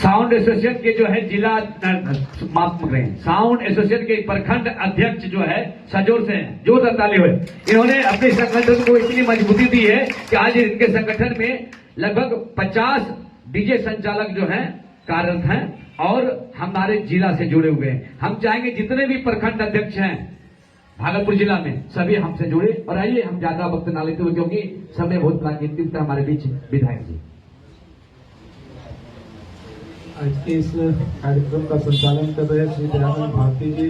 Sound association के जो है जिला माफ करें, साउंड एसोसिएशन के प्रखंड अध्यक्ष जो है सजोर से हैं, जोरदार ताली हुए। इन्होंने अपने संगठन को इतनी मजबूती दी है कि आज इनके संगठन में लगभग 50 डीजे संचालक जो हैं कार्यरत हैं और हमारे जिला से जुड़े हुए हैं। हम चाहेंगे जितने भी प्रखंड अध्यक्ष हैं भागलपुर जिला में सभी हमसे जुड़े। और आइए हम ज्यादा वक्त ना लेते हुए, क्योंकि समय बहुत प्राकृतिक था हमारे बीच विधायक जी। आज के इस कार्यक्रम का संचालन कर रहे श्री दयानंद भारती जी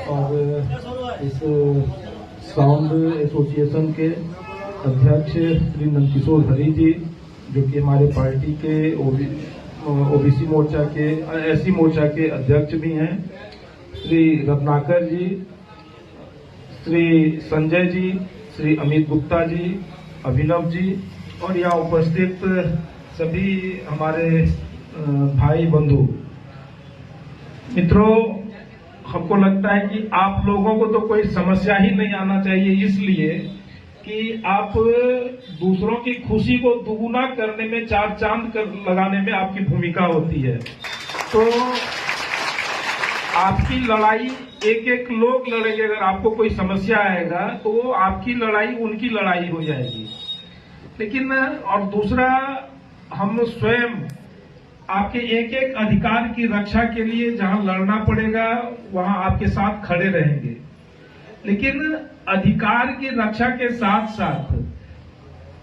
और इस साउंड एसोसिएशन के अध्यक्ष श्री नंदकिशोर हरी जी, जो कि हमारे पार्टी के ओबीसी मोर्चा के एससी मोर्चा के अध्यक्ष भी हैं, श्री रत्नाकर जी, श्री संजय जी, श्री अमित गुप्ता जी, अभिनव जी और यहाँ उपस्थित सभी हमारे भाई बंधु मित्रों, हमको लगता है कि आप लोगों को तो कोई समस्या ही नहीं आना चाहिए, इसलिए कि आप दूसरों की खुशी को दुगुना करने में, चार चांद लगाने में आपकी भूमिका होती है। तो आपकी लड़ाई एक एक लोग लड़ेंगे, अगर आपको कोई समस्या आएगा तो वो आपकी लड़ाई उनकी लड़ाई हो जाएगी। लेकिन और दूसरा, हम स्वयं आपके एक एक अधिकार की रक्षा के लिए जहां लड़ना पड़ेगा वहां आपके साथ खड़े रहेंगे। लेकिन अधिकार की रक्षा के साथ साथ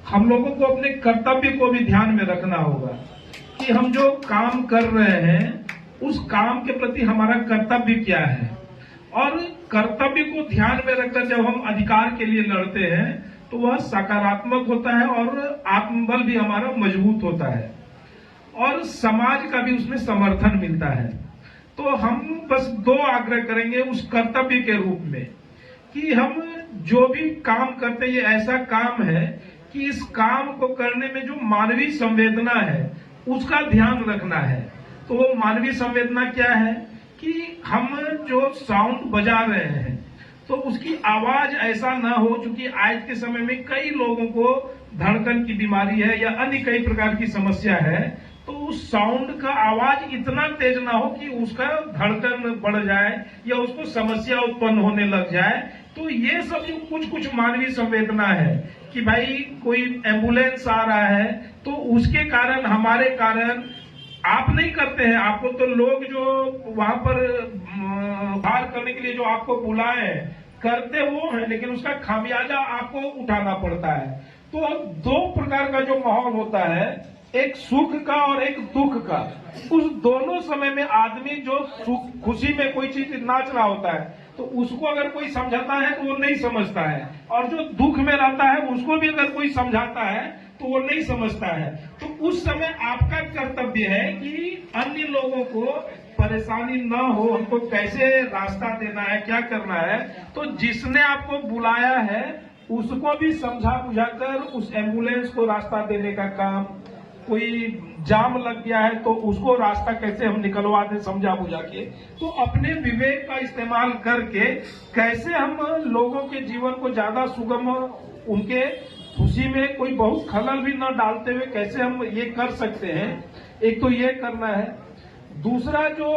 हम लोगों को अपने कर्तव्य को भी ध्यान में रखना होगा कि हम जो काम कर रहे हैं उस काम के प्रति हमारा कर्तव्य क्या है। और कर्तव्य को ध्यान में रखकर जब हम अधिकार के लिए लड़ते हैं तो वह सकारात्मक होता है और आत्मबल भी हमारा मजबूत होता है और समाज का भी उसमें समर्थन मिलता है। तो हम बस दो आग्रह करेंगे उस कर्तव्य के रूप में कि हम जो भी काम करते हैं ये ऐसा काम है कि इस काम को करने में जो मानवीय संवेदना है उसका ध्यान रखना है। तो वो मानवीय संवेदना क्या है कि हम जो साउंड बजा रहे हैं तो उसकी आवाज ऐसा ना हो, क्योंकि आज के समय में कई लोगों को धड़कन की बीमारी है या अन्य कई प्रकार की समस्या है, तो उस साउंड का आवाज इतना तेज ना हो कि उसका धड़कन बढ़ जाए या उसको समस्या उत्पन्न होने लग जाए। तो ये सब जो कुछ कुछ मानवीय संवेदना है कि भाई कोई एम्बुलेंस आ रहा है तो उसके कारण, हमारे कारण आप नहीं करते हैं, आपको तो लोग जो वहां पर बाहर करने के लिए जो आपको बुलाए करते वो है, लेकिन उसका खामियाजा आपको उठाना पड़ता है। तो दो प्रकार का जो माहौल होता है, एक सुख का और एक दुख का, उस दोनों समय में आदमी जो सुख खुशी में कोई चीज नाच रहा होता है तो उसको अगर कोई समझाता है तो वो नहीं समझता है, और जो दुख में रहता है उसको भी अगर कोई समझाता है तो वो नहीं समझता है। तो उस समय आपका कर्तव्य है कि अन्य लोगों को परेशानी न हो, हमको कैसे रास्ता देना है, क्या करना है। तो जिसने आपको बुलाया है उसको भी समझा बुझाकर उस एम्बुलेंस को रास्ता देने का काम, कोई जाम लग गया है तो उसको रास्ता कैसे हम निकलवा दें समझा बुझा के। तो अपने विवेक का इस्तेमाल करके कैसे हम लोगों के जीवन को ज्यादा सुगम, उनके खुशी में कोई बहुत खलल भी न डालते हुए कैसे हम ये कर सकते हैं, एक तो ये करना है। दूसरा जो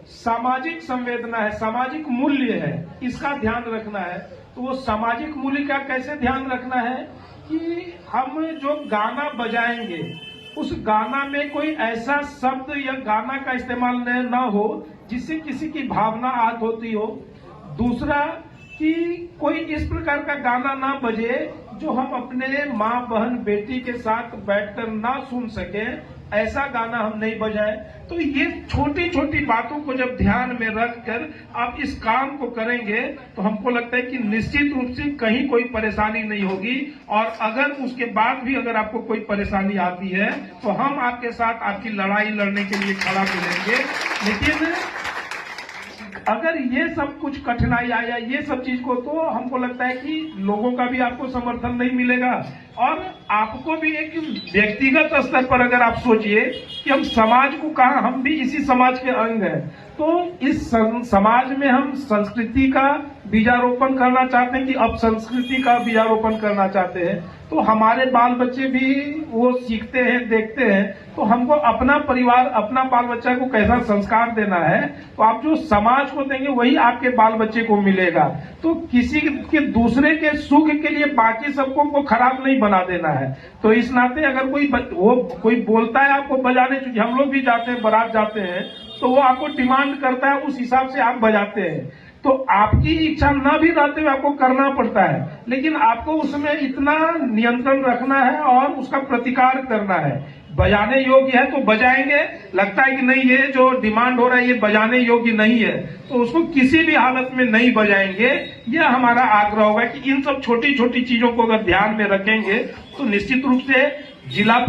सामाजिक संवेदना है, सामाजिक मूल्य है, इसका ध्यान रखना है। तो वो सामाजिक मूल्य का कैसे ध्यान रखना है कि हम जो गाना बजाएंगे उस गाना में कोई ऐसा शब्द या गाना का इस्तेमाल न हो जिससे किसी की भावना आहत होती हो। दूसरा कि कोई इस प्रकार का गाना ना बजे जो हम अपने माँ बहन बेटी के साथ बैठकर ना सुन सके, ऐसा गाना हम नहीं बजाएं। तो ये छोटी छोटी बातों को जब ध्यान में रखकर आप इस काम को करेंगे तो हमको लगता है कि निश्चित रूप से कहीं कोई परेशानी नहीं होगी। और अगर उसके बाद भी अगर आपको कोई परेशानी आती है तो हम आपके साथ आपकी लड़ाई लड़ने के लिए खड़ा मिलेंगे। लेकिन अगर ये सब कुछ कठिनाई आया, ये सब चीज को, तो हमको लगता है कि लोगों का भी आपको समर्थन नहीं मिलेगा, और आपको भी एक व्यक्तिगत स्तर पर अगर आप सोचिए कि हम समाज को कहा, हम भी इसी समाज के अंग हैं, तो इस समाज में हम संस्कृति का बीजारोपण करना चाहते हैं कि अब संस्कृति का बीजारोपण करना चाहते हैं, तो हमारे बाल बच्चे भी वो सीखते हैं, देखते हैं, तो हमको अपना परिवार, अपना बाल बच्चा को कैसा संस्कार देना है, तो आप जो समाज को देंगे वही आपके बाल बच्चे को मिलेगा। तो किसी के दूसरे के सुख के लिए बाकी सबको को खराब नहीं बना देना है। तो इस नाते अगर कोई बोलता है आपको बजाने, क्योंकि हम लोग भी जाते हैं, बारात जाते हैं, तो वो आपको डिमांड करता है, उस हिसाब से आप बजाते हैं। तो आपकी इच्छा न भी रहते हुए आपको करना पड़ता है, लेकिन आपको उसमें इतना नियंत्रण रखना है और उसका प्रतिकार करना है। बजाने योग्य है तो बजाएंगे, लगता है कि नहीं ये जो डिमांड हो रहा है ये बजाने योग्य नहीं है, तो उसको किसी भी हालत में नहीं बजाएंगे। यह हमारा आग्रह होगा कि इन सब छोटी छोटी चीजों को अगर ध्यान में रखेंगे तो निश्चित रूप से जिला